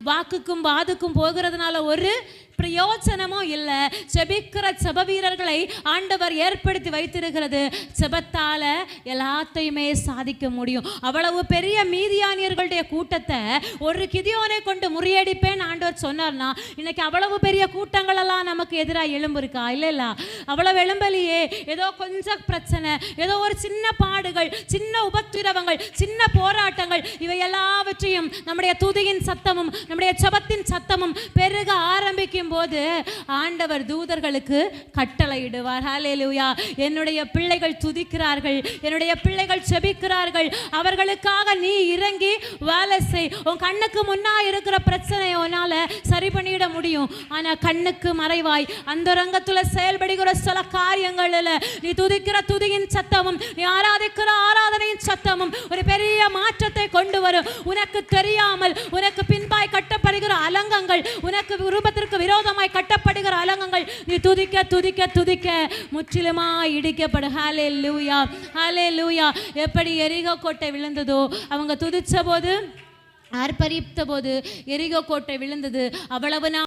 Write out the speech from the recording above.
வாக்குக்கும் வாதுக்கும் போகிறதுனால ஒரு பிரயோஜனமும் இல்லை. செபிக்கிற செப வீரர்களை ஆண்டவர் ஏற்படுத்தி வைத்திருக்கிறது. செபத்தால எல்லாத்தையுமே சாதிக்க முடியும். அவ்வளவு பெரிய மீதியானியர்களுடைய கூட்டத்தை ஒரு கிதியோனை கொண்டு முறியடிப்பேன் ஆண்டவர் சொன்னார்னா, இன்னைக்கு அவ்வளவு பெரிய கூட்டங்கள் எல்லாம் நமக்கு எதிராக எழும்பு இருக்கா? இல்ல, அவ்வளவு எழும்பலியே. ஏதோ கொஞ்சம் பிரச்சனை, ஏதோ ஒரு சின்ன பாடுகள், சின்ன உபத்திரவங்கள், சின்ன போராட்டங்கள், இவை எல்லாவற்றையும் நம்முடைய துதியின் சத்தமும் நம்முடைய செபத்தின் சத்தமும் பெருக ஆரம்பிக்கும் போது ஆண்டவர் தூதர்களுக்கு கட்டளையிடுவார். ஹல்லேலூயா. என்னுடைய பிள்ளைகள் துதிக்கிறார்கள், என்னுடைய பிள்ளைகள் செபிக்கிறார்கள், அவர்களுக்காக நீ இறங்கி வேலை செய். உன் கண்ணுக்கு முன்னா இருக்கிற பிரச்சனையை உன்னால சரி பண்ணிட முடியும். ஆனா கண்ணுக்கு மறைவாய் அந்த ரங்கத்துல செயல்படுகிற சில காரியங்களில் நீ துதிக்கிற துதியின் சத்தமும் நீ ஆராதிக்கிற ஆராதனையின் சத்தமும் ஒரு பெரிய மாற்றத்தை கொண்டு வரும். உனக்கு தெரியாமல் உனக்கு பின்பாய் கட்டப்படுகிற அலங்கங்கள், உனக்கு ரூபத்திற்கு விரோதமாய் கட்டப்படுகிற அலங்கங்கள் நீ துதிக்க துதிக்க துதிக்க முற்றிலுமாய் இடிக்கப்படும். ஹல்லேலூயா, ஹல்லேலூயா. எப்படி எரிகோ கோட்டை விழுந்ததோ, அவங்க துதிச்ச போது, ஆர்ப்பரித்த போது எரிகோ கோட்டை விழுந்தது. அவ்வளவு